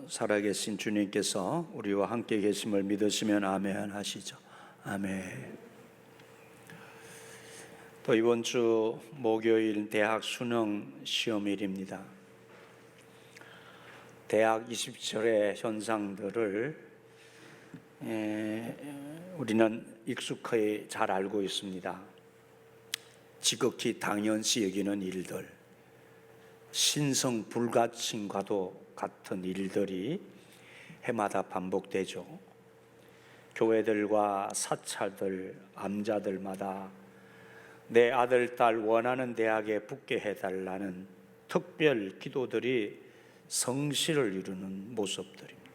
살아계신 주님께서 우리와 함께 계심을 믿으시면 아멘 하시죠. 아멘. 또 이번 주 목요일 대학 수능 시험일입니다. 대학 20절의 현상들을 우리는 익숙하게 잘 알고 있습니다. 지극히 당연시 여기는 일들, 신성 불가침과도 같은 일들이 해마다 반복되죠. 교회들과 사찰들, 암자들마다 내 아들, 딸 원하는 대학에 붙게 해달라는 특별 기도들이 성실을 이루는 모습들입니다.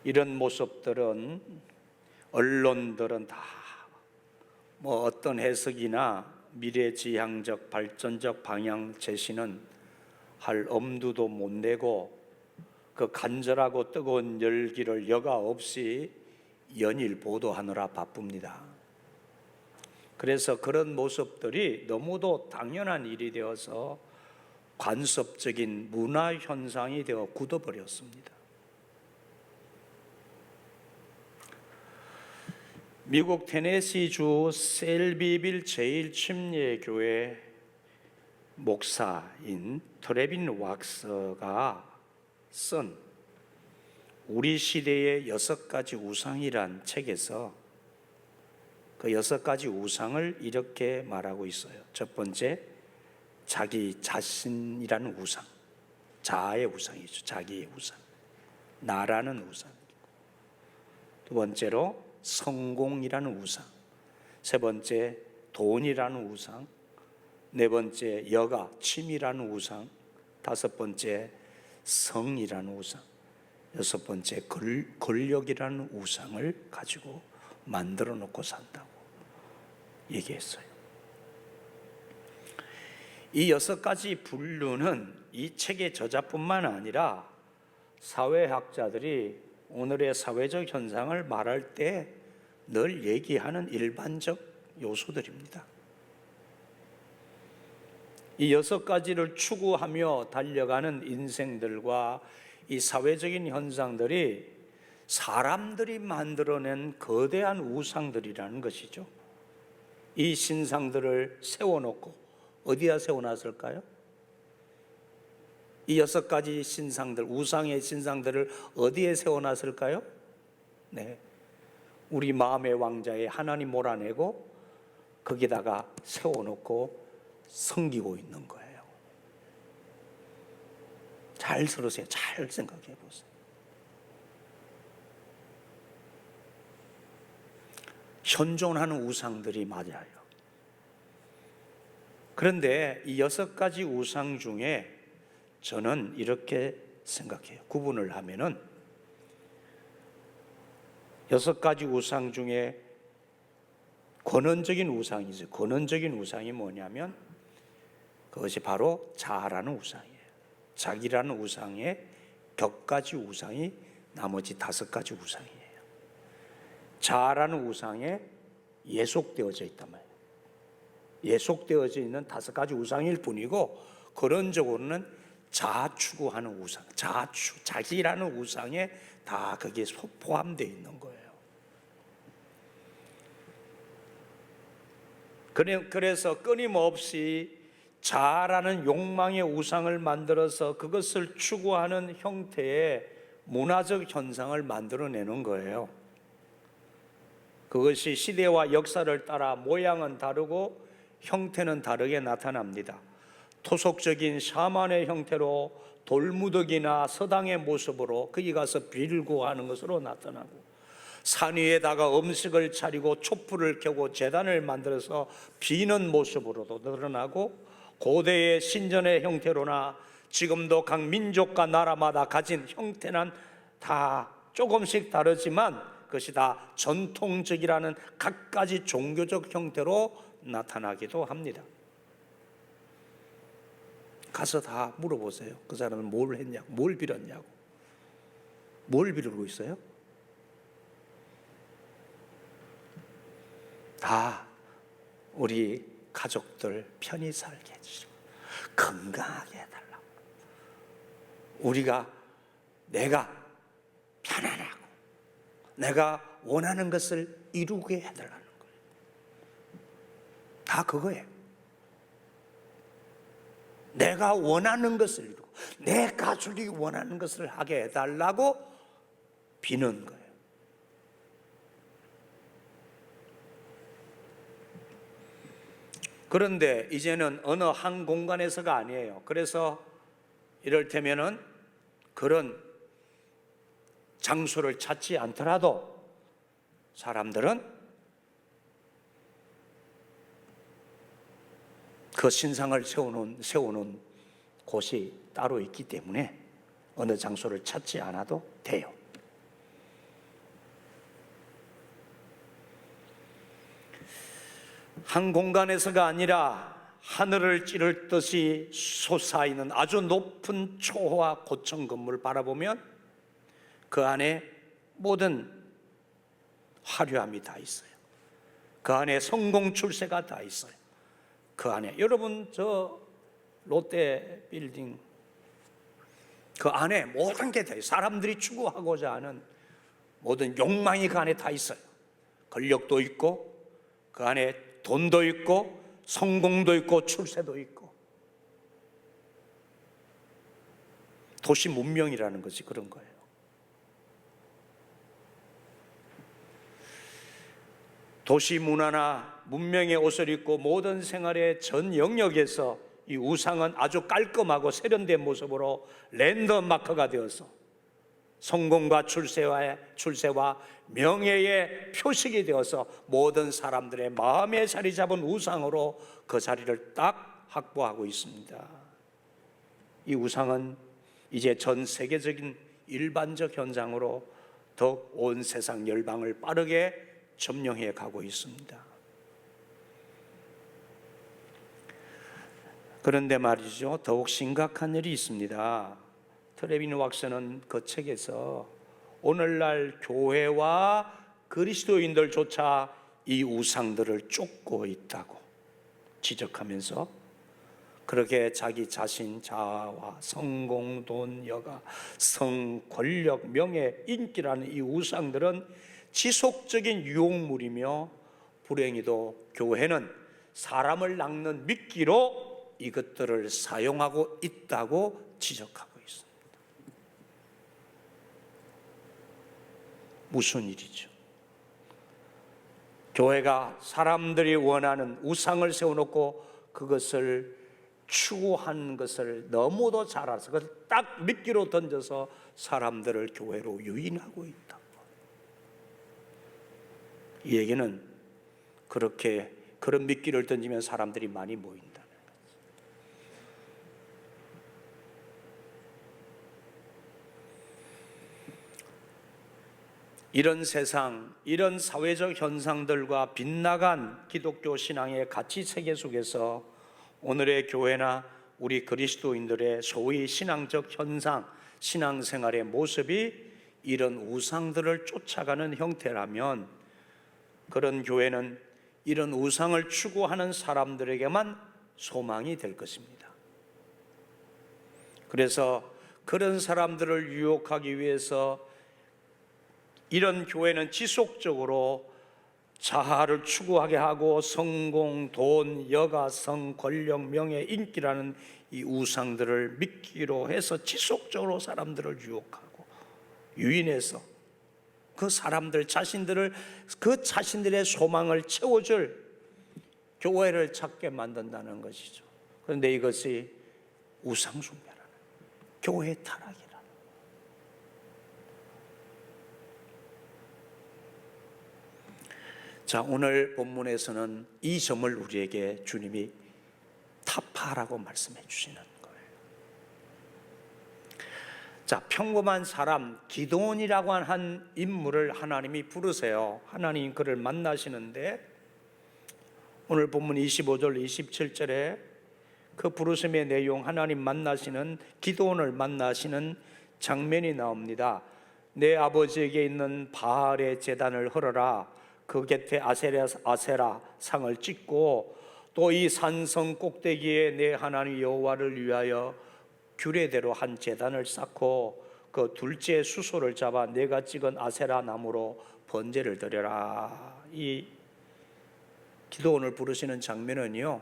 이런 모습들은 언론들은 다 어떤 해석이나 미래지향적 발전적 방향 제시는 할 엄두도 못 내고 그 간절하고 뜨거운 열기를 여과 없이 연일 보도하느라 바쁩니다. 그래서 그런 모습들이 너무도 당연한 일이 되어서 관습적인 문화 현상이 되어 굳어버렸습니다. 미국 테네시주 셀비빌 제1침례교회 목사인 트레빈 왁스가 쓴 우리 시대의 6가지 우상이란 책에서 그 6가지 우상을 이렇게 말하고 있어요. 첫 번째, 자기 자신이라는 우상, 자아의 우상이죠. 자기의 우상, 나라는 우상이고, 두 번째로 성공이라는 우상, 세 번째 돈이라는 우상, 네 번째 여가, 취미라는 우상, 다섯 번째 성이라는 우상, 여섯 번째 권력이라는 우상을 가지고 만들어 놓고 산다고 얘기했어요. 이 6가지 분류는 이 책의 저자뿐만 아니라 사회학자들이 오늘의 사회적 현상을 말할 때 늘 얘기하는 일반적 요소들입니다. 이 6가지를 추구하며 달려가는 인생들과 이 사회적인 현상들이 사람들이 만들어낸 거대한 우상들이라는 것이죠. 이 신상들을 세워놓고 어디에 세워놨을까요? 이 6가지 신상들, 우상의 신상들을 어디에 세워놨을까요? 네, 우리 마음의 왕자에 하나님 몰아내고 거기다가 세워놓고 섬기고 있는 거예요. 잘 들으세요. 잘 생각해 보세요. 현존하는 우상들이 맞아요. 그런데 이 6가지 우상 중에 저는 이렇게 생각해요. 구분을 하면은 6가지 우상 중에 근원적인 우상이죠. 근원적인 우상이 뭐냐면 그것이 바로 자아라는 우상이에요. 자기라는 우상에 격가지 우상이 나머지 5가지 우상이에요. 자아라는 우상에 예속되어져 있단 말이에요. 예속되어져 있는 5가지 우상일 뿐이고 근원적으로는 자아 추구하는 우상, 자기라는 우상에 다 거기에 포함되어 있는 거예요. 그래서 끊임없이 자아라는 욕망의 우상을 만들어서 그것을 추구하는 형태의 문화적 현상을 만들어내는 거예요. 그것이 시대와 역사를 따라 모양은 다르고 형태는 다르게 나타납니다. 토속적인 샤만의 형태로 돌무더기나 서당의 모습으로 거기 가서 빌고 하는 것으로 나타나고, 산 위에다가 음식을 차리고 촛불을 켜고 제단을 만들어서 비는 모습으로도 드러나고, 고대의 신전의 형태로나 지금도 각 민족과 나라마다 가진 형태는 다 조금씩 다르지만 그것이 다 전통적이라는 각가지 종교적 형태로 나타나기도 합니다. 가서 다 물어보세요. 그 사람은 뭘 했냐고, 뭘 빌었냐고. 뭘 빌고 있어요? 다 우리 가족들 편히 살게 해주시고 건강하게 해달라고, 우리가 내가 편안하고 내가 원하는 것을 이루게 해달라는 거예요. 다 그거예요. 내가 원하는 것을 이루고 내 가족이 원하는 것을 하게 해달라고 비는 거예요. 그런데 이제는 어느 한 공간에서가 아니에요. 그래서 이를테면은 그런 장소를 찾지 않더라도 사람들은 그 신상을 세우는 곳이 따로 있기 때문에 어느 장소를 찾지 않아도 돼요. 한 공간에서가 아니라 하늘을 찌를 듯이 솟아있는 아주 높은 초호화 고층 건물을 바라보면 그 안에 모든 화려함이 다 있어요. 그 안에 성공 출세가 다 있어요. 그 안에 여러분 저 롯데 빌딩 그 안에 모든 게 다 있어요. 사람들이 추구하고자 하는 모든 욕망이 그 안에 다 있어요. 권력도 있고 그 안에 돈도 있고 성공도 있고 출세도 있고 도시 문명이라는 것이 그런 거예요. 도시 문화나 문명의 옷을 입고 모든 생활의 전 영역에서 이 우상은 아주 깔끔하고 세련된 모습으로 랜드마크가 되어서 성공과 출세와 명예의 표식이 되어서 모든 사람들의 마음에 자리 잡은 우상으로 그 자리를 딱 확보하고 있습니다. 이 우상은 이제 전 세계적인 일반적 현상으로 더욱 온 세상 열방을 빠르게 점령해 가고 있습니다. 그런데 말이죠, 더욱 심각한 일이 있습니다. 트레비니 왁스는 그 책에서 오늘날 교회와 그리스도인들조차 이 우상들을 쫓고 있다고 지적하면서 그렇게 자기 자신, 자아와 성공, 돈, 여가, 성, 권력, 명예, 인기라는 이 우상들은 지속적인 유혹물이며 불행히도 교회는 사람을 낚는 미끼로 이것들을 사용하고 있다고 지적하고 있습니다. 무슨 일이죠? 교회가 사람들이 원하는 우상을 세워놓고 그것을 추구한 것을 너무도 잘 알아서 그것을 딱 미끼로 던져서 사람들을 교회로 유인하고 있다. 이 얘기는 그렇게 그런 미끼를 던지면 사람들이 많이 모인다는 거죠. 이런 세상, 이런 사회적 현상들과 빗나간 기독교 신앙의 가치 세계 속에서 오늘의 교회나 우리 그리스도인들의 소위 신앙적 현상, 신앙생활의 모습이 이런 우상들을 쫓아가는 형태라면 그런 교회는 이런 우상을 추구하는 사람들에게만 소망이 될 것입니다. 그래서 그런 사람들을 유혹하기 위해서 이런 교회는 지속적으로 자아를 추구하게 하고 성공, 돈, 여가, 성, 권력, 명예, 인기라는 이 우상들을 미끼로 해서 지속적으로 사람들을 유혹하고 유인해서 그 사람들 자신들을 그 자신들의 소망을 채워줄 교회를 찾게 만든다는 것이죠. 그런데 이것이 우상숭배라는 교회 타락이라. 자, 오늘 본문에서는 이 점을 우리에게 주님이 타파라고 말씀해 주시는 거예요. 자, 평범한 사람 기드온이라고 한 인물을 하나님이 부르세요. 하나님 그를 만나시는데 오늘 본문 25절 27절에 그 부르심의 내용, 하나님 만나시는 기드온을 만나시는 장면이 나옵니다. 내 아버지에게 있는 바알의 제단을 헐어라. 그 곁에 아세라 상을 찍고 또 이 산성 꼭대기에 내 하나님 여호와를 위하여 규례대로 한 제단을 쌓고 그 둘째 수소를 잡아 내가 찍은 아세라 나무로 번제를 드려라. 이 기도원을 부르시는 장면은요,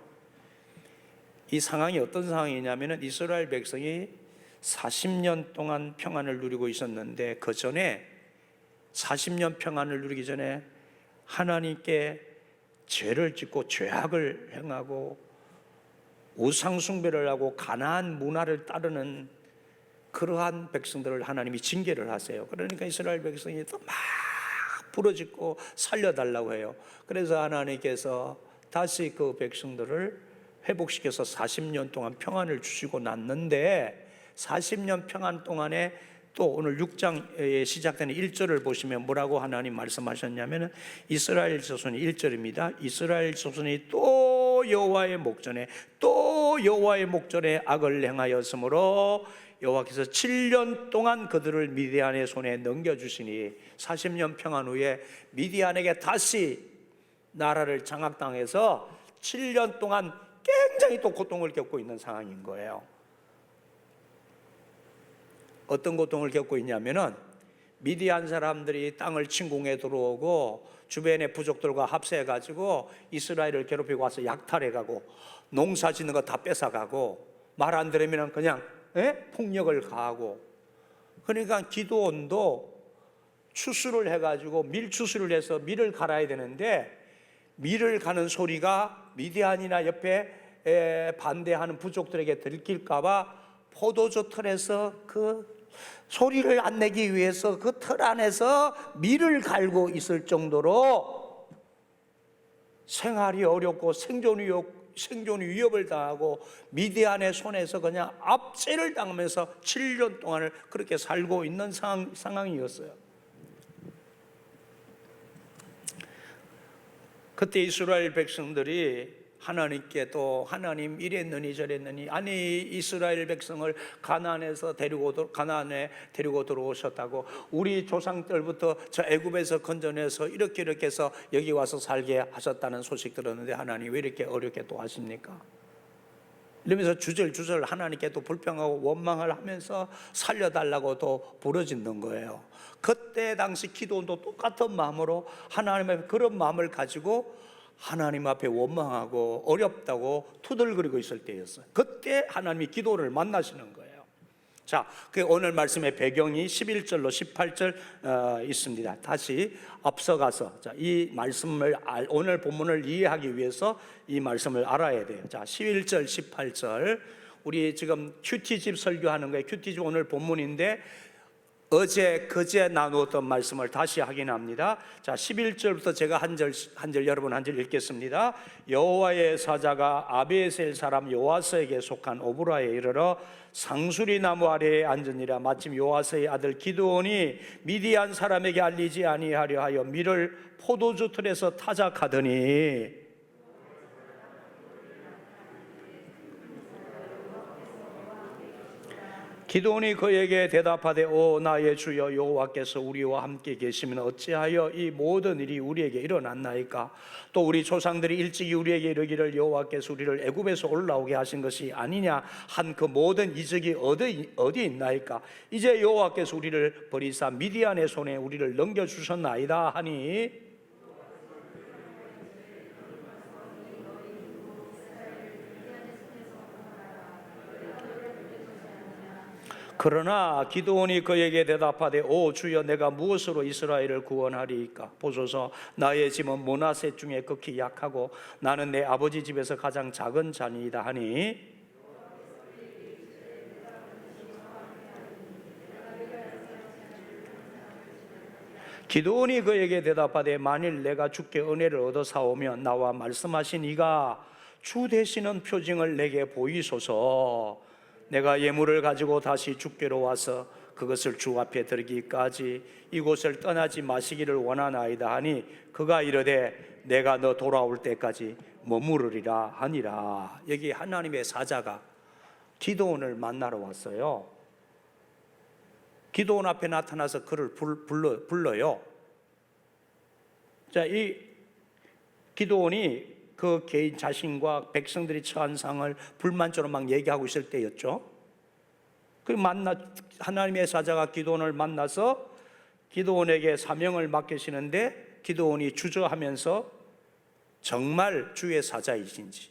이 상황이 어떤 상황이냐면은 이스라엘 백성이 40년 동안 평안을 누리고 있었는데, 그 전에 40년 평안을 누리기 전에 하나님께 죄를 짓고 죄악을 행하고 우상 숭배를 하고 가나안 문화를 따르는 그러한 백성들을 하나님이 징계를 하세요. 그러니까 이스라엘 백성이 또 막 부르짖고 살려달라고 해요. 그래서 하나님께서 다시 그 백성들을 회복시켜서 40년 동안 평안을 주시고 났는데, 40년 평안 동안에 또 오늘 6장에 시작되는 1절을 보시면 뭐라고 하나님 말씀하셨냐면, 이스라엘 자손이 1절입니다. 이스라엘 자손이 또 여호와의 목전에 악을 행하였으므로 여호와께서 7년 동안 그들을 미디안의 손에 넘겨주시니, 40년 평안 후에 미디안에게 다시 나라를 장악당해서 7년 동안 굉장히 또 고통을 겪고 있는 상황인 거예요. 어떤 고통을 겪고 있냐면은, 미디안 사람들이 땅을 침공해 들어오고 주변의 부족들과 합세해가지고 이스라엘을 괴롭히고 와서 약탈해가고 농사 짓는 거 다 뺏어가고 말 안 들으면 그냥 폭력을 가하고. 그러니까 기드온도 추수를 해가지고 밀추수를 해서 밀을 갈아야 되는데, 밀을 가는 소리가 미디안이나 옆에 반대하는 부족들에게 들킬까봐 포도주 틀에서 그 소리를 안 내기 위해서 그 틀 안에서 밀을 갈고 있을 정도로 생활이 어렵고 생존이 위협을 당하고 미디안의 손에서 그냥 압제를 당하면서 7년 동안을 그렇게 살고 있는 상황이었어요. 그때 이스라엘 백성들이 하나님께 또 하나님 이랬느니 저랬느니, 아니 이스라엘 백성을 가나안에 데리고 들어오셨다고, 우리 조상 때부터 저 애굽에서 건져내서 이렇게 해서 여기 와서 살게 하셨다는 소식 들었는데 하나님 왜 이렇게 어렵게 또 하십니까? 이러면서 주절주절 하나님께 또 불평하고 원망을 하면서 살려달라고 또 부르짖는 거예요. 그때 당시 기도원도 똑같은 마음으로 하나님의 그런 마음을 가지고 하나님 앞에 원망하고 어렵다고 투덜거리고 있을 때였어요. 그때 하나님이 기도를 만나시는 거예요. 자, 그 오늘 말씀의 배경이 11절로 18절 있습니다. 다시 앞서가서 이 말씀을 오늘 본문을 이해하기 위해서 이 말씀을 알아야 돼요. 자, 11절 18절 우리 지금 큐티집 설교하는 거예요. 큐티집 오늘 본문인데 그제 나누었던 말씀을 다시 확인합니다. 자, 11절부터 제가 한 절 여러분 한 절 읽겠습니다. 여호와의 사자가 아비에셀 사람 요아스에게 속한 오브라에 이르러 상수리 나무 아래에 앉으니라. 마침 요아스의 아들 기드온이 미디안 사람에게 알리지 아니하려 하여 밀을 포도주 틀에서 타작하더니, 기드온이 그에게 대답하되 오 나의 주여 여호와께서 우리와 함께 계시면 어찌하여 이 모든 일이 우리에게 일어났나이까? 또 우리 조상들이 일찍이 우리에게 이르기를 여호와께서 우리를 애굽에서 올라오게 하신 것이 아니냐 한 그 모든 이적이 어디 있나이까? 이제 여호와께서 우리를 버리사 미디안의 손에 우리를 넘겨주셨나이다 하니, 그러나 기드온이 그에게 대답하되 오 주여 내가 무엇으로 이스라엘을 구원하리이까? 보소서 나의 집은 므낫세 중에 극히 약하고 나는 내 아버지 집에서 가장 작은 자니이다 하니, 기드온이 그에게 대답하되 만일 내가 주께 은혜를 얻어 사오면 나와 말씀하신 이가 주 되시는 표징을 내게 보이소서. 내가 예물을 가지고 다시 주께로 와서 그것을 주 앞에 드리기까지 이곳을 떠나지 마시기를 원하나이다 하니, 그가 이르되 내가 너 돌아올 때까지 머무르리라 하니라. 여기 하나님의 사자가 기드온을 만나러 왔어요. 기드온 앞에 나타나서 그를 불러요. 자, 이 기드온이 그 개인 자신과 백성들이 처한 상을 불만처럼 막 얘기하고 있을 때였죠. 하나님의 사자가 기드온을 만나서 기드온에게 사명을 맡기시는데 기드온이 주저하면서 정말 주의 사자이신지,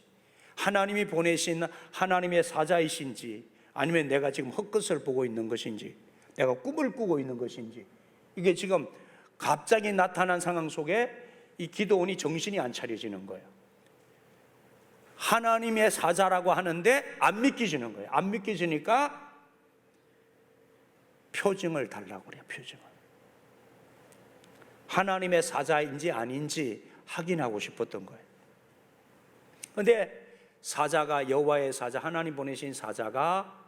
하나님이 보내신 하나님의 사자이신지, 아니면 내가 지금 헛것을 보고 있는 것인지, 내가 꿈을 꾸고 있는 것인지, 이게 지금 갑자기 나타난 상황 속에 이 기드온이 정신이 안 차려지는 거예요. 하나님의 사자라고 하는데 안 믿기지는 거예요. 안 믿기지니까 표징을 달라고 그래요. 표징을. 하나님의 사자인지 아닌지 확인하고 싶었던 거예요. 그런데 사자가, 여호와의 사자, 하나님 보내신 사자가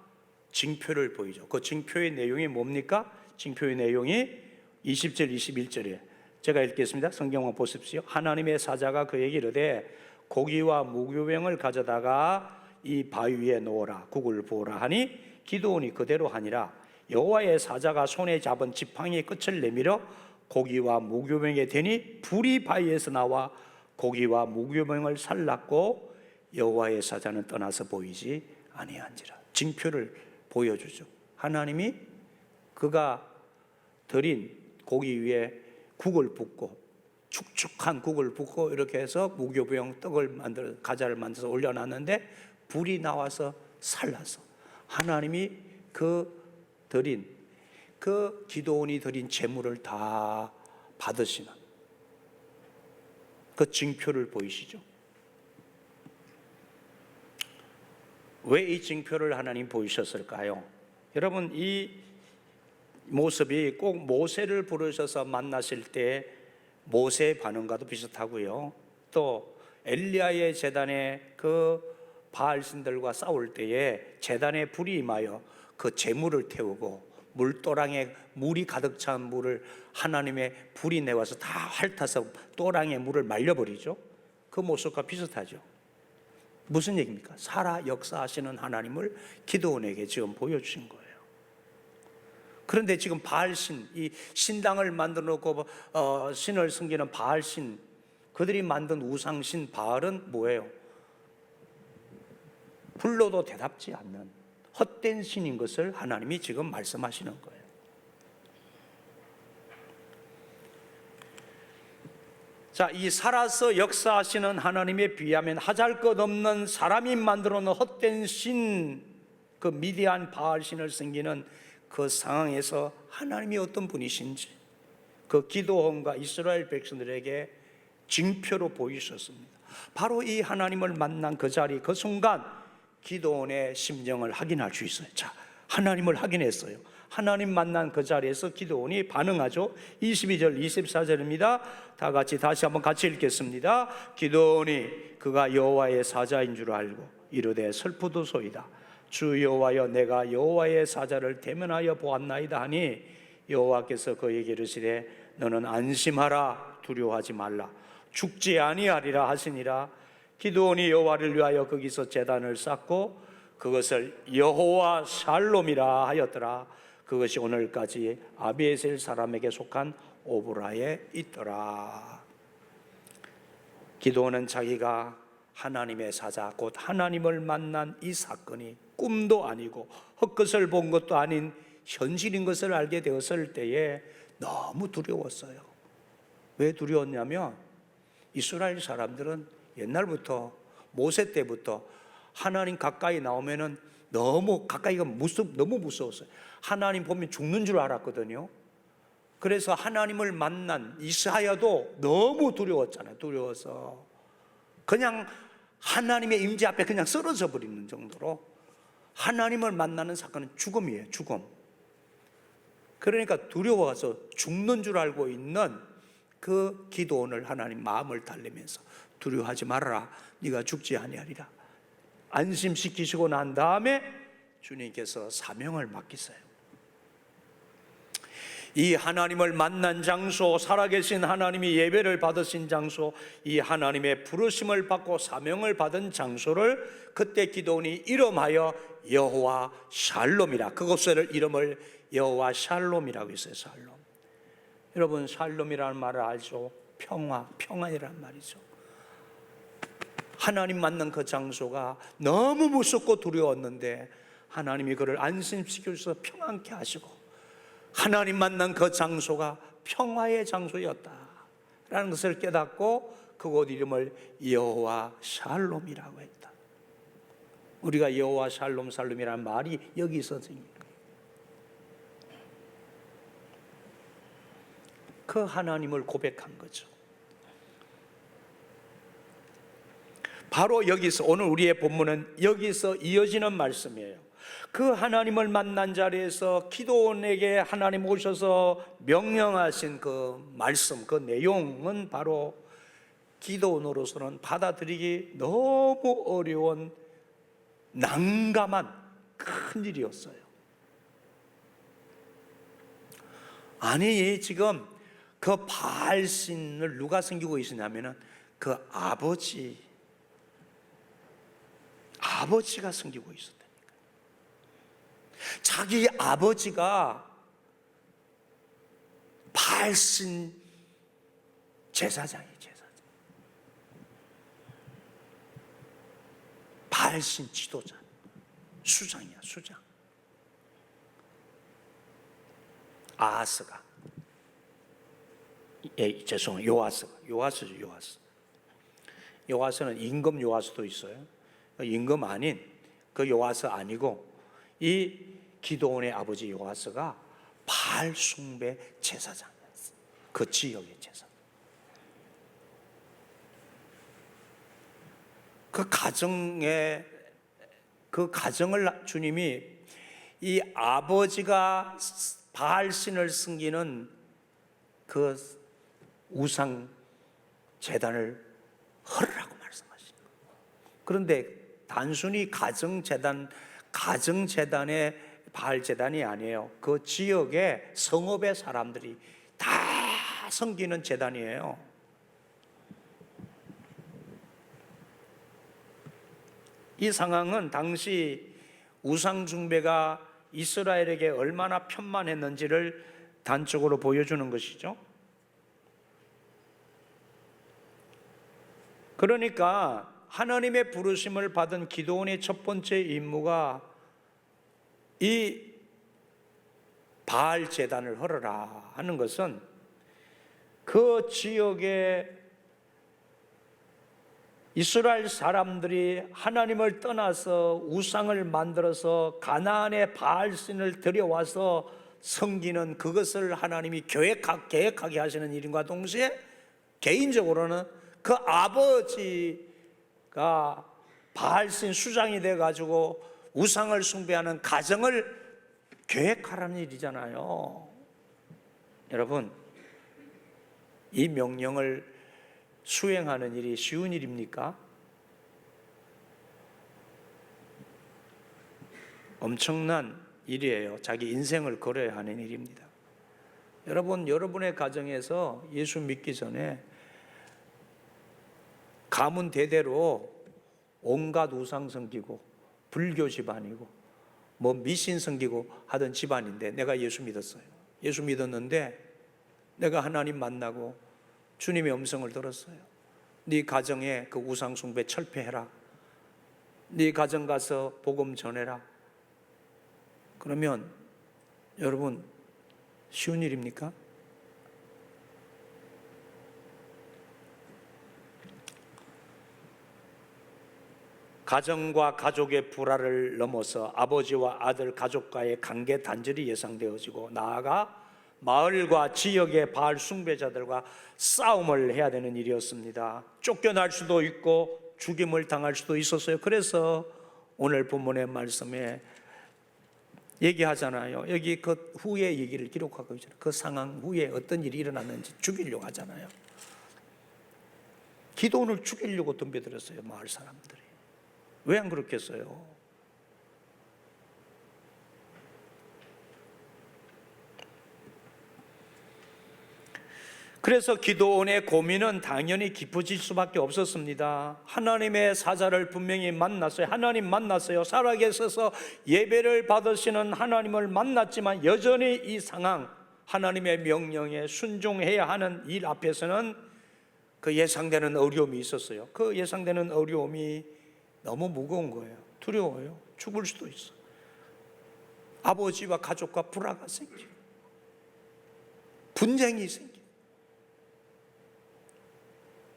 징표를 보이죠. 그 징표의 내용이 뭡니까? 징표의 내용이 20절 21절에 제가 읽겠습니다. 성경을 보십시오. 하나님의 사자가 그에게 이르되 고기와 무교병을 가져다가 이 바위 위에 놓으라, 국을 부으라 하니 기드온이 그대로 하니라. 여호와의 사자가 손에 잡은 지팡이의 끝을 내밀어 고기와 무교병에 대니 불이 바위에서 나와 고기와 무교병을 살랐고 여호와의 사자는 떠나서 보이지 아니한지라. 징표를 보여주죠. 하나님이 그가 드린 고기 위에 국을 붓고, 축축한 국을 붓고 이렇게 해서 무교병 떡을 만들어, 가자를 만들어서 올려놨는데 불이 나와서 살라서 하나님이 그 기드온이 드린 제물을 다 받으시는 그 징표를 보이시죠. 왜 이 징표를 하나님 보이셨을까요? 여러분, 이 모습이 꼭 모세를 부르셔서 만나실 때 모세의 반응과도 비슷하고요, 또 엘리야의 제단에 그 바알신들과 싸울 때에 제단에 불이 임하여 그 재물을 태우고 물도랑에 물이 가득 찬 물을 하나님의 불이 내와서 다 핥아서 또랑의 물을 말려버리죠. 그 모습과 비슷하죠. 무슨 얘기입니까? 살아 역사하시는 하나님을 기드온에게 지금 보여주신 거예요. 그런데 지금 바알신, 이 신당을 만들어 놓고 신을 섬기는 바알신, 그들이 만든 우상신 바알은 뭐예요? 불러도 대답지 않는 헛된 신인 것을 하나님이 지금 말씀하시는 거예요. 자, 이 살아서 역사하시는 하나님에 비하면 하잘것없는 사람이 만들어 놓은 헛된 신, 그 미디안 바알신을 섬기는 그 상황에서 하나님이 어떤 분이신지 그 기드온과 이스라엘 백성들에게 징표로 보이셨습니다. 바로 이 하나님을 만난 그 자리, 그 순간 기드온의 심정을 확인할 수 있어요. 자, 하나님을 확인했어요. 하나님 만난 그 자리에서 기드온이 반응하죠. 22절 24절입니다 다 같이 다시 한번 같이 읽겠습니다. 기드온이 그가 여호와의 사자인 줄 알고 이르되 슬프도소이다. 주 여호와여, 내가 여호와의 사자를 대면하여 보았나이다 하니 여호와께서 그에게 이르시되 너는 안심하라, 두려워하지 말라, 죽지 아니하리라 하시니라. 기드온이 여호와를 위하여 거기서 제단을 쌓고 그것을 여호와 샬롬이라 하였더라. 그것이 오늘까지 아비에셀 사람에게 속한 오브라에 있더라. 기드온은 자기가 하나님의 사자, 곧 하나님을 만난 이 사건이 꿈도 아니고 헛것을 본 것도 아닌 현실인 것을 알게 되었을 때에 너무 두려웠어요. 왜 두려웠냐면 이스라엘 사람들은 옛날부터, 모세 때부터 하나님 가까이 나오면은 너무 가까이가 너무 무서웠어요. 하나님 보면 죽는 줄 알았거든요. 그래서 하나님을 만난 이사야도 너무 두려웠잖아요. 두려워서 그냥 하나님의 임재 앞에 그냥 쓰러져 버리는 정도로 하나님을 만나는 사건은 죽음이에요. 죽음. 그러니까 두려워서 죽는 줄 알고 있는 그 기드온을 하나님 마음을 달래면서 두려워하지 말아라, 네가 죽지 아니하리라 안심시키시고 난 다음에 주님께서 사명을 맡기세요. 이 하나님을 만난 장소, 살아계신 하나님이 예배를 받으신 장소, 이 하나님의 부르심을 받고 사명을 받은 장소를 그때 기드온이 이름하여 여호와 샬롬이라, 그곳을 이름을 여호와 샬롬이라고 했어요. 샬롬. 여러분, 샬롬이라는 말을 알죠? 평안이라는 말이죠. 하나님 만난 그 장소가 너무 무섭고 두려웠는데 하나님이 그를 안심시켜서 평안케 하시고 하나님 만난 그 장소가 평화의 장소였다라는 것을 깨닫고 그곳 이름을 여호와 샬롬이라고 했다. 우리가 여호와 샬롬 살롬이라는 말이 여기서 생긴 거예요. 그 하나님을 고백한 거죠. 바로 여기서 오늘 우리의 본문은 여기서 이어지는 말씀이에요. 그 하나님을 만난 자리에서 기도원에게 하나님 오셔서 명령하신 그 말씀, 그 내용은 바로 기도원으로서는 받아들이기 너무 어려운 난감한 큰 일이었어요. 아니, 지금 그 바알신을 누가 섬기고 있었냐면은 그 아버지가 섬기고 있었다니까. 자기 아버지가 바알신 제사장이에요. 바알신 지도자, 수장이야, 수장. 아하스가, 죄송해요, 요아스죠. 요아스는 임금 요아스도 있어요. 임금 아닌 그 요아스 아니고 이 기드온의 아버지 요아스가 바알 숭배 제사장이었어요. 그 지역의 제사장. 그 가정을 주님이 이 아버지가 바알신을 섬기는 그 우상 제단을 헐으라고 말씀하시는 거예요. 그런데 단순히 가정제단의 바알 제단이 아니에요. 그 지역의 성읍의 사람들이 다 섬기는 제단이에요. 이 상황은 당시 우상 숭배가 이스라엘에게 얼마나 편만했는지를 단적으로 보여주는 것이죠. 그러니까 하나님의 부르심을 받은 기드온의 첫 번째 임무가 이 바알 제단을 헐어라 하는 것은 그 지역의 이스라엘 사람들이 하나님을 떠나서 우상을 만들어서 가나안의 바알신을 들여와서 섬기는 그것을 하나님이 계획하게 하시는 일인과 동시에 개인적으로는 그 아버지가 바알신 수장이 돼가지고 우상을 숭배하는 가정을 계획하라는 일이잖아요. 여러분, 이 명령을 수행하는 일이 쉬운 일입니까? 엄청난 일이에요. 자기 인생을 걸어야 하는 일입니다. 여러분, 여러분의 가정에서 예수 믿기 전에 가문 대대로 온갖 우상 섬기고 불교 집안이고 뭐 미신 섬기고 하던 집안인데 내가 예수 믿었어요. 예수 믿었는데 내가 하나님 만나고 주님의 음성을 들었어요. 네 가정에 그 우상 숭배 철폐해라. 네 가정 가서 복음 전해라. 그러면 여러분, 쉬운 일입니까? 가정과 가족의 불화를 넘어서 아버지와 아들 가족과의 관계 단절이 예상되어지고 나아가 마을과 지역의 바알 숭배자들과 싸움을 해야 되는 일이었습니다. 쫓겨날 수도 있고 죽임을 당할 수도 있었어요. 그래서 오늘 본문의 말씀에 얘기하잖아요. 여기 그 후의 얘기를 기록하고 있잖아요. 그 상황 후에 어떤 일이 일어났는지 죽이려고 하잖아요. 기드온을 죽이려고 덤벼들었어요. 마을 사람들이. 왜 안 그렇겠어요? 그래서 기드온의 고민은 당연히 깊어질 수밖에 없었습니다. 하나님의 사자를 분명히 만났어요. 하나님 만났어요. 살아계셔서 예배를 받으시는 하나님을 만났지만 여전히 이 상황, 하나님의 명령에 순종해야 하는 일 앞에서는 그 예상되는 어려움이 있었어요. 그 예상되는 어려움이 너무 무거운 거예요. 두려워요. 죽을 수도 있어. 아버지와 가족과 불화가 생기고 분쟁이 생기고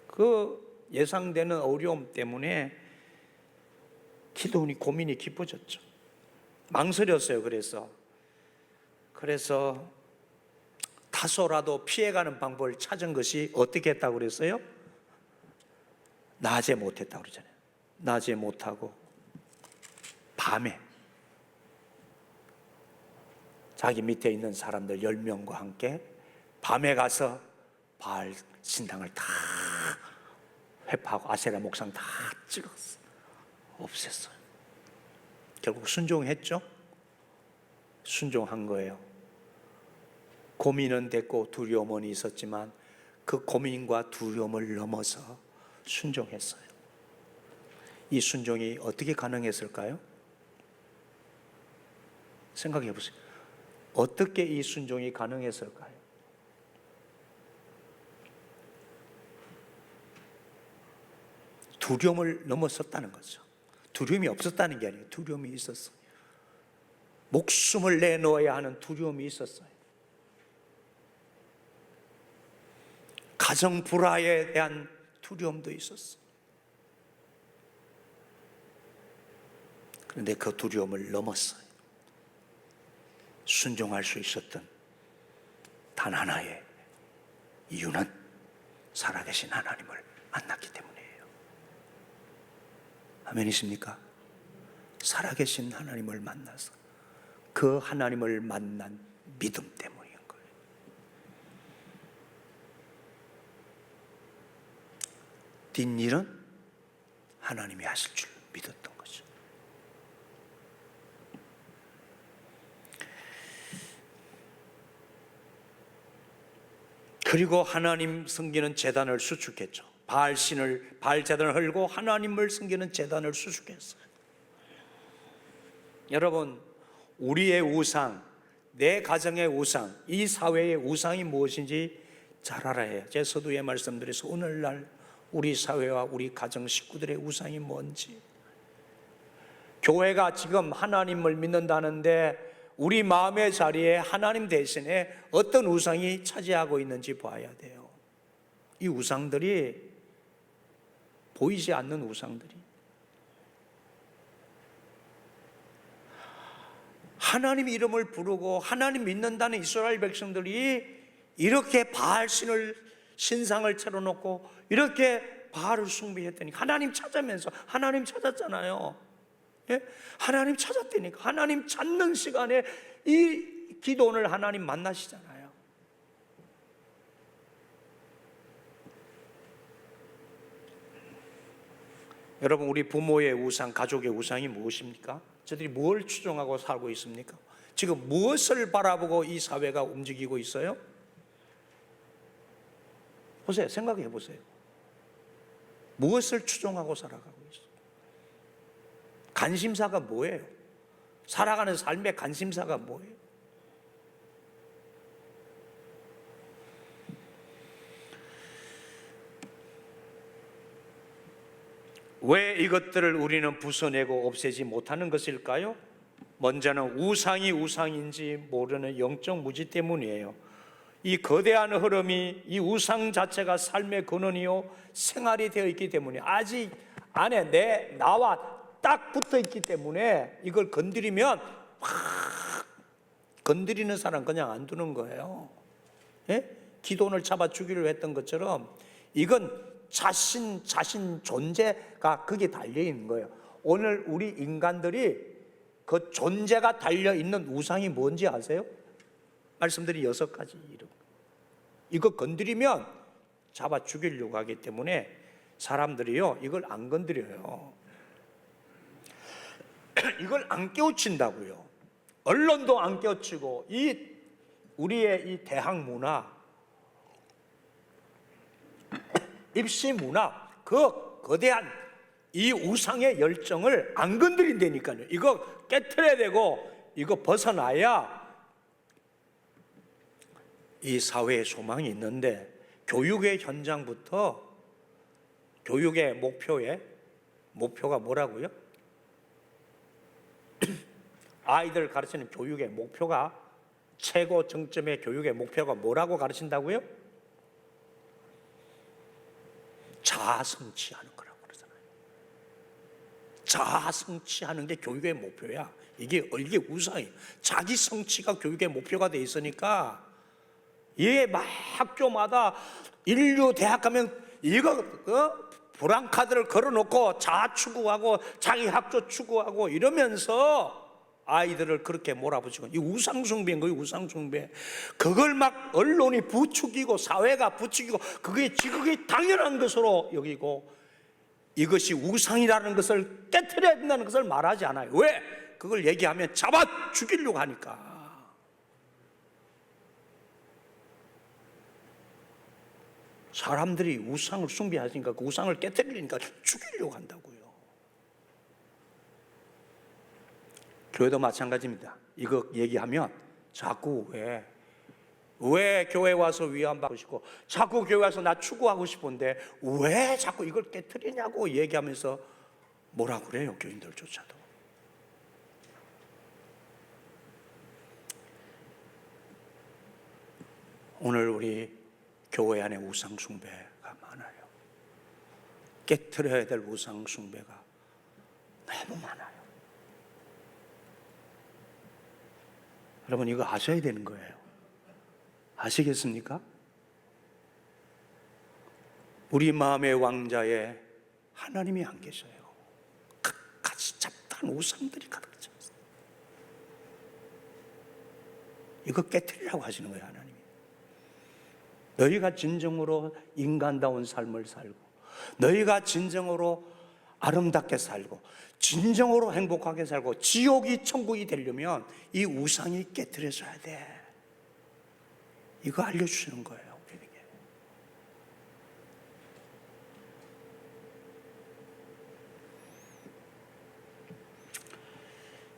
그 예상되는 어려움 때문에 기도원이 고민이 깊어졌죠. 망설였어요. 그래서 다소라도 피해가는 방법을 찾은 것이 어떻게 했다고 그랬어요? 낮에 못했다고 그러잖아요. 낮에 못하고 밤에 자기 밑에 있는 사람들 10명과 함께 밤에 가서 바알 신당을 다 회파하고 아세라 목상 다 찍었어. 없앴어요. 결국 순종했죠? 순종한 거예요. 고민은 됐고 두려움은 있었지만 그 고민과 두려움을 넘어서 순종했어요. 이 순종이 어떻게 가능했을까요? 생각해 보세요. 어떻게 이 순종이 가능했을까요? 두려움을 넘어섰다는 거죠. 두려움이 없었다는 게 아니에요. 두려움이 있었어요. 목숨을 내놓아야 하는 두려움이 있었어요. 가정 불화에 대한 두려움도 있었어요. 그런데 그 두려움을 넘었어요. 순종할 수 있었던 단 하나의 이유는 살아계신 하나님을 만났기 때문이에요. 아멘이십니까? 살아계신 하나님을 만나서 그 하나님을 만난 믿음 때문인 거예요. 뒷일은 하나님이 하실 줄 믿었던 거죠. 그리고 하나님 섬기는 제단을 수축했죠. 바알 제단을 헐고 하나님을 섬기는 제단을 수축했어요. 여러분, 우리의 우상, 내 가정의 우상, 이 사회의 우상이 무엇인지 잘 알아야 해요. 제 서두에 말씀드려서 오늘날 우리 사회와 우리 가정 식구들의 우상이 뭔지, 교회가 지금 하나님을 믿는다는데 우리 마음의 자리에 하나님 대신에 어떤 우상이 차지하고 있는지 봐야 돼요. 이 우상들이 보이지 않는 우상들이, 하나님 이름을 부르고 하나님 믿는다는 이스라엘 백성들이 이렇게 바알 신상을 차려놓고 이렇게 바알을 숭배했더니 하나님 찾으면서, 하나님 찾았잖아요. 예? 하나님 찾았다니까. 하나님 찾는 시간에 이 기도원을 하나님 만나시잖아요. 여러분, 우리 부모의 우상, 가족의 우상이 무엇입니까? 저들이 뭘 추종하고 살고 있습니까? 지금 무엇을 바라보고 이 사회가 움직이고 있어요? 보세요. 생각해 보세요. 무엇을 추종하고 살아가고 있어요? 관심사가 뭐예요? 살아가는 삶의 관심사가 뭐예요? 왜 이것들을 우리는 부숴내고 없애지 못하는 것일까요? 먼저는 우상이 우상인지 모르는 영적 무지 때문이에요. 이 거대한 흐름이, 이 우상 자체가 삶의 근원이요 생활이 되어 있기 때문에, 아직 안에 나와 딱 붙어 있기 때문에 이걸 건드리면 확 건드리는 사람 그냥 안 두는 거예요. 예? 기도원을 잡아 주기로 했던 것처럼 이건 자신 존재가 거기에 달려 있는 거예요. 오늘 우리 인간들이 그 존재가 달려 있는 우상이 뭔지 아세요? 말씀드린 6가지 이름. 이거 건드리면 잡아 죽이려고 하기 때문에 사람들이요 이걸 안 건드려요. 이걸 안 깨우친다고요. 언론도 안 깨우치고 우리의 이 대학 문화, 입시 문화, 그 거대한 이 우상의 열정을 안 건드린다니까요. 이거 깨트려야 되고 이거 벗어나야 이 사회에 소망이 있는데, 교육의 현장부터 교육의 목표가 뭐라고요? 아이들 가르치는 교육의 목표가, 최고 정점의 교육의 목표가 뭐라고 가르친다고요? 자아 성취하는 거라고 그러잖아요. 자아 성취하는 게 교육의 목표야. 이게 우상이에요. 자기 성취가 교육의 목표가 돼 있으니까, 이게 막 학교마다 인류 대학 가면 이거 브랑카드를 걸어놓고 자아 추구하고 자기 학조 추구하고 이러면서 아이들을 그렇게 몰아붙이고, 이 우상숭배인 거예요. 우상숭배. 그걸 막 언론이 부추기고 사회가 부추기고 그게 지극히 당연한 것으로 여기고, 이것이 우상이라는 것을 깨트려야 된다는 것을 말하지 않아요. 왜? 그걸 얘기하면 잡아 죽이려고 하니까. 사람들이 우상을 숭배하니까 그 우상을 깨트리니까 죽이려고 한다고요. 교회도 마찬가지입니다. 이거 얘기하면 자꾸 왜 교회 와서 위안받고 싶고, 자꾸 교회 와서 나 추구하고 싶은데 왜 자꾸 이걸 깨트리냐고 얘기하면서 뭐라 그래요, 교인들조차도. 오늘 우리 교회 안에 우상 숭배가 많아요. 깨트려야 될 우상 숭배가 너무 많아요. 여러분, 이거 아셔야 되는 거예요. 아시겠습니까? 우리 마음의 왕자에 하나님이 안 계셔요. 갖가지 잡다한 우상들이 가득 차 있어요. 이거 깨트리라고 하시는 거예요, 하나님이. 너희가 진정으로 인간다운 삶을 살고, 너희가 진정으로 아름답게 살고, 진정으로 행복하게 살고, 지옥이 천국이 되려면 이 우상이 깨트려져야 돼. 이거 알려주시는 거예요, 우리에게.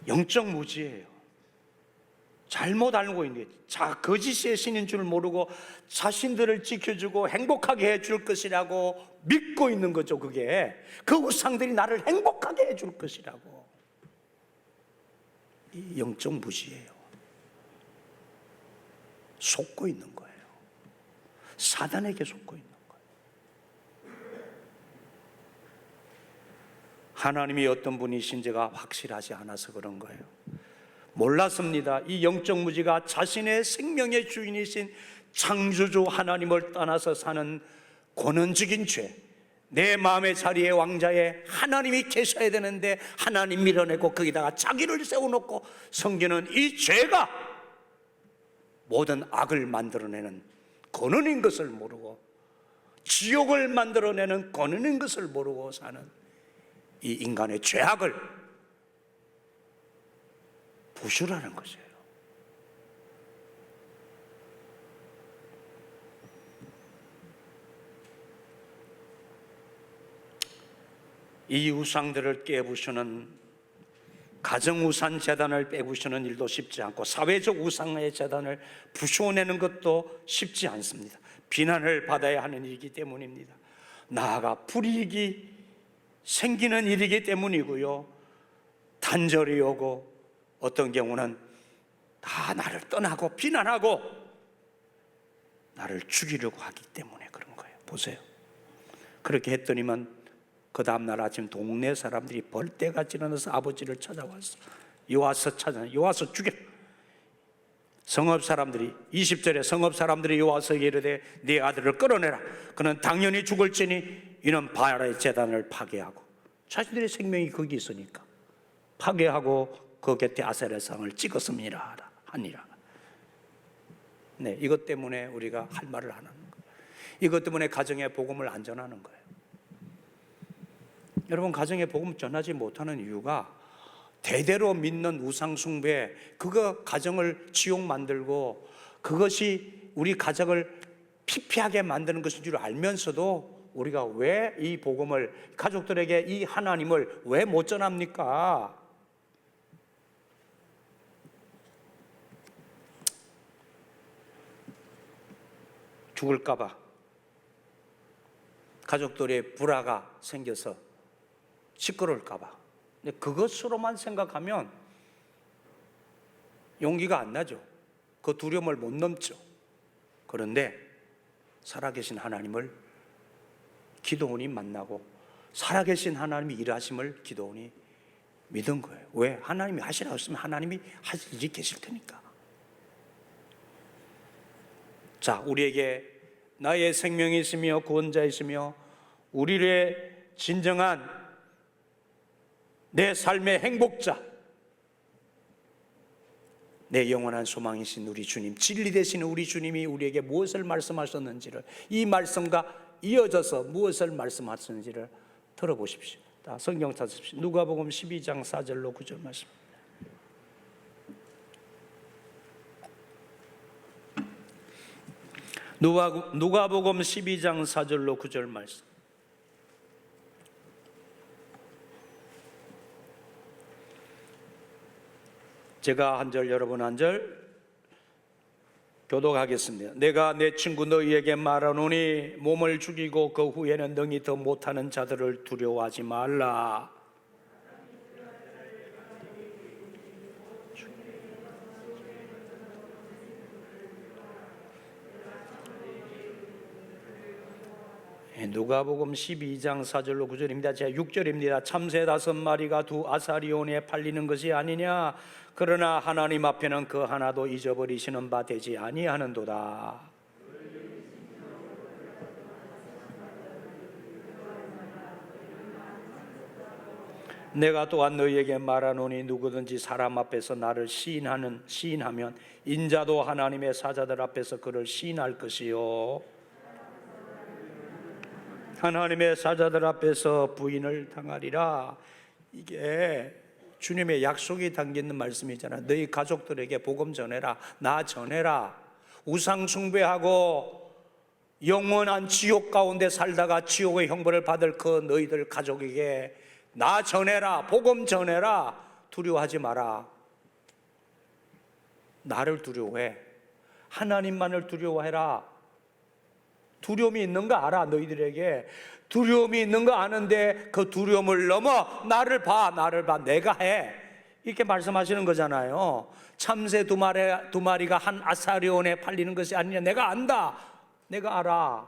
영적 무지예요. 잘못 알고 있는 게, 거짓의 신인 줄 모르고 자신들을 지켜주고 행복하게 해줄 것이라고 믿고 있는 거죠. 그게 그 우상들이 나를 행복하게 해줄 것이라고. 이 영적 무지예요. 속고 있는 거예요. 사단에게 속고 있는 거예요. 하나님이 어떤 분이신지가 확실하지 않아서 그런 거예요. 몰랐습니다. 이 영적 무지가 자신의 생명의 주인이신 창조주 하나님을 떠나서 사는 권원적인 죄, 내 마음의 자리에 왕자에 하나님이 계셔야 되는데 하나님 밀어내고 거기다가 자기를 세워놓고 섬기는 이 죄가 모든 악을 만들어내는 권원인 것을 모르고, 지옥을 만들어내는 권원인 것을 모르고 사는 이 인간의 죄악을 부수라는 것이에요. 이 우상들을 깨부수는, 가정우상 재단을 빼부수는 일도 쉽지 않고, 사회적 우상의 재단을 부수어내는 것도 쉽지 않습니다. 비난을 받아야 하는 일이기 때문입니다. 나아가 불이익이 생기는 일이기 때문이고요. 단절이 오고, 어떤 경우는 다 나를 떠나고 비난하고 나를 죽이려고 하기 때문에 그런 거예요. 보세요. 그렇게 했더니만 그 다음날 아침 동네 사람들이 벌떼같이 일어나서 아버지를 찾아왔어. 요와서 죽여. 성읍 사람들이, 20절에 성읍 사람들이 요와서 이르되 네 아들을 끌어내라. 그는 당연히 죽을지니 이는 바알의 제단을 파괴하고, 자신들의 생명이 거기 있으니까 파괴하고 그 곁에 아세라 상을 찍었음이라 하니라. 네, 이것 때문에 우리가 할 말을 안 하는 거예요. 이것 때문에 가정의 복음을 안 전하는 거예요. 여러분, 가정의 복음 전하지 못하는 이유가 대대로 믿는 우상 숭배, 그거 가정을 지옥 만들고 그것이 우리 가정을 피폐하게 만드는 것인 줄 알면서도 우리가 왜 이 복음을, 가족들에게 이 하나님을 왜 못 전합니까? 죽을까봐, 가족들의 불화가 생겨서 시끄러울까봐. 근데 그것으로만 생각하면 용기가 안 나죠. 그 두려움을 못 넘죠. 그런데 살아계신 하나님을 기도원이 만나고 살아계신 하나님이 일하심을 기도원이 믿은 거예요. 왜? 하나님이 하시라고 했으면 하나님이 하실 일이 계실 테니까. 자, 우리에게 나의 생명이 있으며 구원자 있으며 우리의 진정한 내 삶의 행복자, 내 영원한 소망이신 우리 주님, 진리 되시는 우리 주님이 우리에게 무엇을 말씀하셨는지를, 이 말씀과 이어져서 무엇을 말씀하셨는지를 들어보십시오. 다 성경 찾으십시오. 누가복음 12장 4절로 9절 말씀. 누가복음 12장 4절로 9절 말씀. 제가 한 절, 여러분 한 절 교독하겠습니다. 내가 내 친구 너희에게 말하노니 몸을 죽이고 그 후에는 능히 더 못하는 자들을 두려워하지 말라. 누가복음 12장 4절로 9절입니다. 제가 6절입니다. 참새 5마리가 두 아사리온에 팔리는 것이 아니냐. 그러나 하나님 앞에는 그 하나도 잊어버리시는 바 되지 아니하는도다. 내가 또한 너희에게 말하노니 누구든지 사람 앞에서 나를 시인하면 인자도 하나님의 사자들 앞에서 그를 시인할 것이요 하나님의 사자들 앞에서 부인을 당하리라. 이게 주님의 약속이 담긴 말씀이잖아요. 너희 가족들에게 복음 전해라. 나 전해라. 우상 숭배하고 영원한 지옥 가운데 살다가 지옥의 형벌을 받을 그 너희들 가족에게 나 전해라. 복음 전해라. 두려워하지 마라. 나를 두려워해. 하나님만을 두려워해라. 두려움이 있는 거 알아. 너희들에게 두려움이 있는 거 아는데 그 두려움을 넘어 나를 봐. 내가 해. 이렇게 말씀하시는 거잖아요. 참새 두 마리가 한 아사리온에 팔리는 것이 아니냐. 내가 안다. 내가 알아.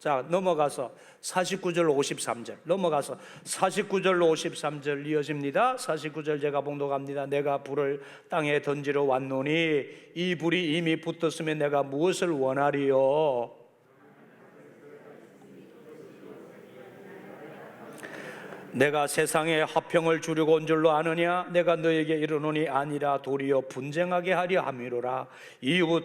자, 넘어가서 49절 53절 넘어가서 49절로 53절 이어집니다. 49절 제가 봉독합니다. 내가 불을 땅에 던지러 왔노니 이 불이 이미 붙었으면 내가 무엇을 원하리요. 내가 세상에 화평을 주려고 온 줄로 아느냐. 내가 너에게 이르노니 아니라 도리어 분쟁하게 하려 함이로라. 이웃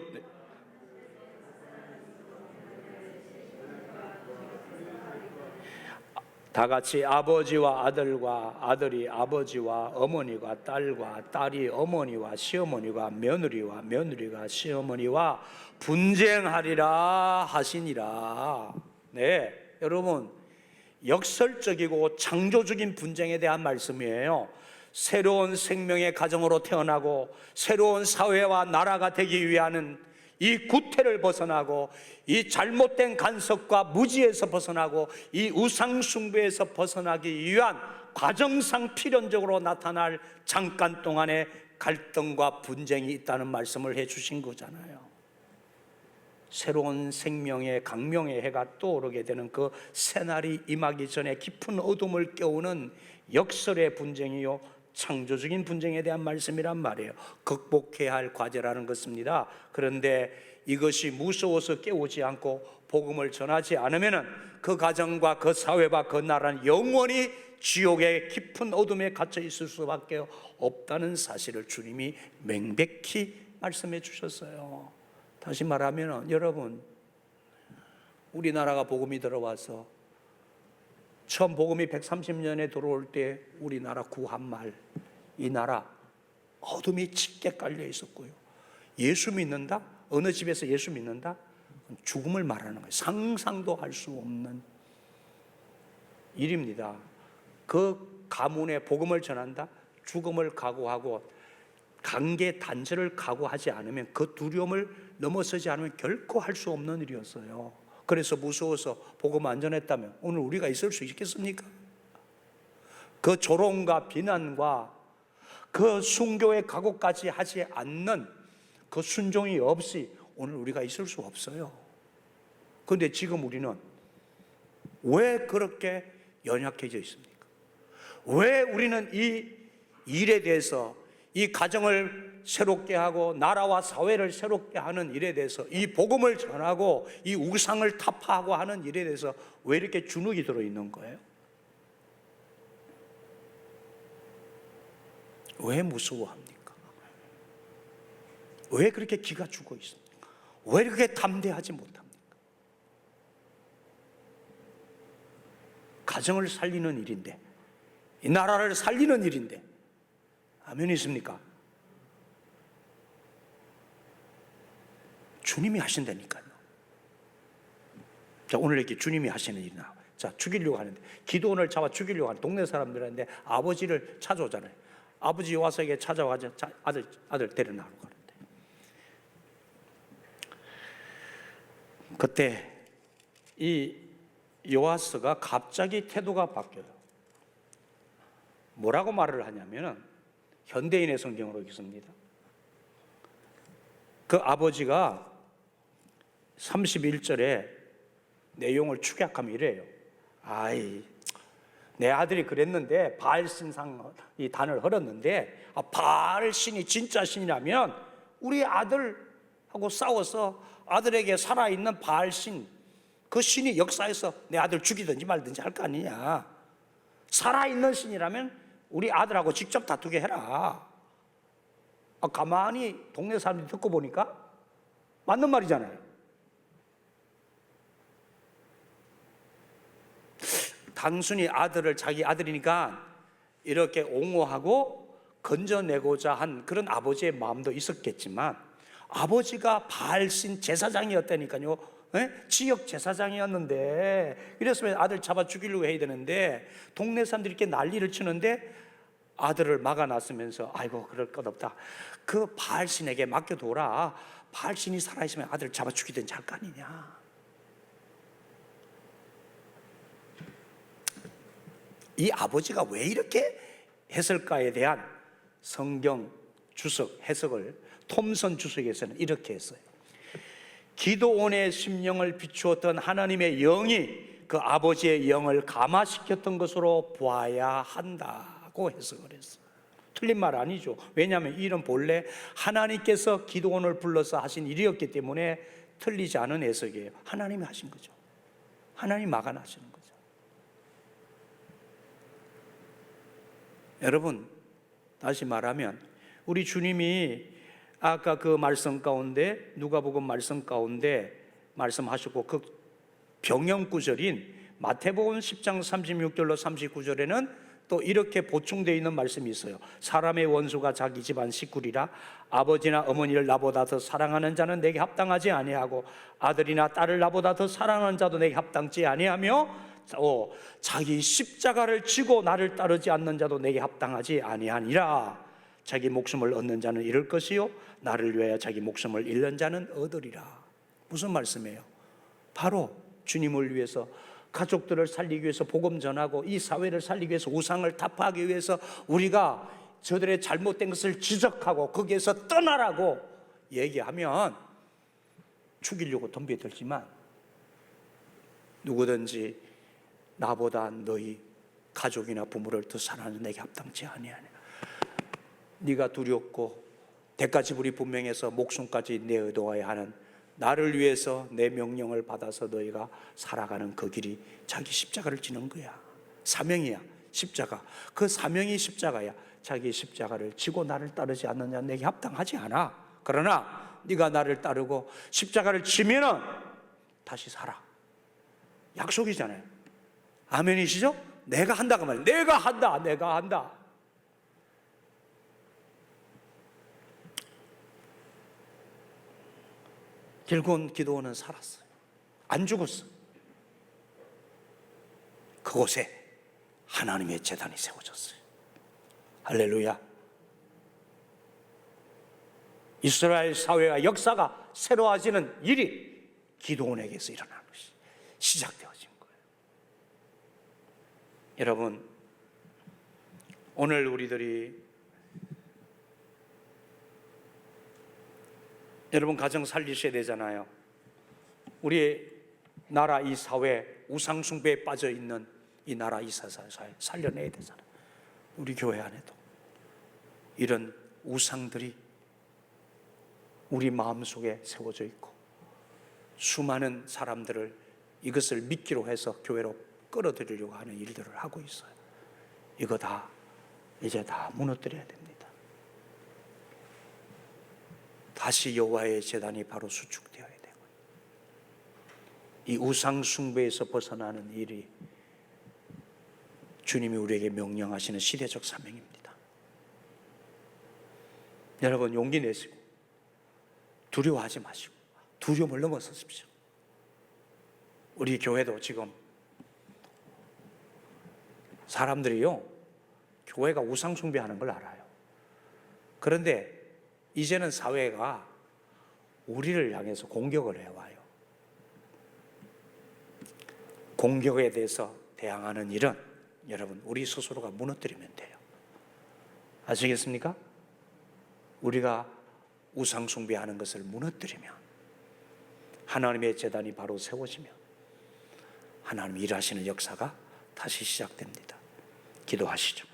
다 같이 아버지와 아들과 아들이 아버지와 어머니와 딸과 딸이 어머니와 시어머니와 며느리와 며느리가 시어머니와 분쟁하리라 하시니라. 네, 여러분 역설적이고 창조적인 분쟁에 대한 말씀이에요. 새로운 생명의 가정으로 태어나고 새로운 사회와 나라가 되기 위한 이 구태를 벗어나고 이 잘못된 간섭과 무지에서 벗어나고 이 우상 숭배에서 벗어나기 위한 과정상 필연적으로 나타날 잠깐 동안의 갈등과 분쟁이 있다는 말씀을 해주신 거잖아요. 새로운 생명의 강명의 해가 떠오르게 되는 그 새날이 임하기 전에 깊은 어둠을 깨우는 역설의 분쟁이요 창조적인 분쟁에 대한 말씀이란 말이에요. 극복해야 할 과제라는 것입니다. 그런데 이것이 무서워서 깨우지 않고 복음을 전하지 않으면 그 가정과 그 사회와 그 나라는 영원히 지옥의 깊은 어둠에 갇혀 있을 수밖에 없다는 사실을 주님이 명백히 말씀해 주셨어요. 다시 말하면 여러분, 우리나라가 복음이 들어와서 처음 복음이 130년에 들어올 때 우리나라 구한말, 이 나라 어둠이 짙게 깔려 있었고요. 예수 믿는다? 어느 집에서 예수 믿는다? 죽음을 말하는 거예요. 상상도 할 수 없는 일입니다. 그 가문에 복음을 전한다? 죽음을 각오하고 관계 단절을 각오하지 않으면, 그 두려움을 넘어서지 않으면 결코 할 수 없는 일이었어요. 그래서 무서워서 복음 안 전했다면 오늘 우리가 있을 수 있겠습니까? 그 조롱과 비난과 그 순교의 각오까지 하지 않는 그 순종이 없이 오늘 우리가 있을 수 없어요. 그런데 지금 우리는 왜 그렇게 연약해져 있습니까? 왜 우리는 이 일에 대해서, 이 가정을 새롭게 하고 나라와 사회를 새롭게 하는 일에 대해서, 이 복음을 전하고 이 우상을 타파하고 하는 일에 대해서 왜 이렇게 주눅이 들어있는 거예요? 왜 무서워합니까? 왜 그렇게 기가 죽어 있습니까? 왜 그렇게 담대하지 못합니까? 가정을 살리는 일인데, 이 나라를 살리는 일인데, 아멘이십니까? 주님이 하신다니까요. 자, 오늘 이렇게 주님이 하시는 일이나, 자, 죽이려고 하는데, 기도원을 잡아 죽이려고 하는 동네 사람들한테 아버지를 찾아오잖아요. 아버지 와서 이게 찾아와서 아들 데려나오고 가는데, 그때 이 요아스가 갑자기 태도가 바뀌어요. 뭐라고 말을 하냐면, 현대인의 성경으로 읽습니다. 그 아버지가 31절에 내용을 축약하면 이래요. 아이, 내 아들이 그랬는데, 바알 신상 이 단을 흘렀는데, 바알 신이 진짜 신이라면 우리 아들하고 싸워서 아들에게 살아있는 바알 신, 그 신이 역사에서 내 아들 죽이든지 말든지 할 거 아니냐. 살아있는 신이라면 우리 아들하고 직접 다투게 해라. 가만히 동네 사람들이 듣고 보니까 맞는 말이잖아요. 단순히 아들을 자기 아들이니까 이렇게 옹호하고 건져내고자 한 그런 아버지의 마음도 있었겠지만, 아버지가 바알신 제사장이었다니까요. 지역 제사장이었는데, 이랬으면 아들 잡아 죽이려고 해야 되는데, 동네 사람들이 이렇게 난리를 치는데 아들을 막아놨으면서, 아이고 그럴 것 없다, 그 바알신에게 맡겨둬라. 바알신이 살아있으면 아들을 잡아 죽이든지 할 거 아니냐. 이 아버지가 왜 이렇게 했을까에 대한 성경 주석 해석을 톰슨 주석에서는 이렇게 했어요. 기드온의 심령을 비추었던 하나님의 영이 그 아버지의 영을 감화시켰던 것으로 보아야 한다고 해석을 했어요. 틀린 말 아니죠. 왜냐하면 이 일은 본래 하나님께서 기드온을 불러서 하신 일이었기 때문에 틀리지 않은 해석이에요. 하나님이 하신 거죠. 하나님 막아나시는 거죠. 여러분, 다시 말하면 우리 주님이 아까 그 말씀 가운데, 누가복음 말씀 가운데 말씀하셨고, 그 병영 구절인 마태복음 10장 36절로 39절에는 또 이렇게 보충되어 있는 말씀이 있어요. 사람의 원수가 자기 집안 식구리라. 아버지나 어머니를 나보다 더 사랑하는 자는 내게 합당하지 아니하고, 아들이나 딸을 나보다 더 사랑하는 자도 내게 합당치 아니하며, 자기 십자가를 지고 나를 따르지 않는 자도 내게 합당하지 아니하니라. 자기 목숨을 얻는 자는 잃을 것이요, 나를 위하여 자기 목숨을 잃는 자는 얻으리라. 무슨 말씀이에요? 바로 주님을 위해서, 가족들을 살리기 위해서 복음 전하고 이 사회를 살리기 위해서, 우상을 타파하기 위해서 우리가 저들의 잘못된 것을 지적하고 거기에서 떠나라고 얘기하면 죽이려고 덤벼들지만, 누구든지 나보다 너희 가족이나 부모를 더 사랑하는 내게 합당치 아니하냐. 네가 두렵고 대가 지불이 분명해서 목숨까지 내어놓아야 하는, 나를 위해서 내 명령을 받아서 너희가 살아가는 그 길이 자기 십자가를 지는 거야. 사명이야, 십자가. 그 사명이 십자가야. 자기 십자가를 지고 나를 따르지 않는 자는 내게 합당하지 않아. 그러나 네가 나를 따르고 십자가를 지면은 다시 살아. 약속이잖아요. 아멘이시죠? 내가 한다고 말이에요. 내가 한다. 결국은 기드온은 살았어요. 안 죽었어. 그곳에 하나님의 제단이 세워졌어요. 할렐루야. 이스라엘 사회와 역사가 새로워지는 일이 기드온에게서 일어나는 것이 시작되어진 거예요. 여러분, 오늘 우리들이 여러분 가정 살리셔야 되잖아요. 우리 나라 이 사회 우상 숭배에 빠져 있는 이 나라 이 사회 살려내야 되잖아요. 우리 교회 안에도 이런 우상들이 우리 마음속에 세워져 있고 수많은 사람들을 이것을 믿기로 해서 교회로 끌어들이려고 하는 일들을 하고 있어요. 이거 다 이제 다 무너뜨려야 됩니다. 다시 여호와의 제단이 바로 수축되어야 되고, 이 우상 숭배에서 벗어나는 일이 주님이 우리에게 명령하시는 시대적 사명입니다. 여러분 용기 내시고 두려워하지 마시고 두려움을 넘어서십시오. 우리 교회도 지금 사람들이요, 교회가 우상 숭배하는 걸 알아요. 그런데 이제는 사회가 우리를 향해서 공격을 해와요. 공격에 대해서 대항하는 일은 여러분 우리 스스로가 무너뜨리면 돼요. 아시겠습니까? 우리가 우상 숭배하는 것을 무너뜨리면 하나님의 제단이 바로 세워지면 하나님 일하시는 역사가 다시 시작됩니다. 기도하시죠.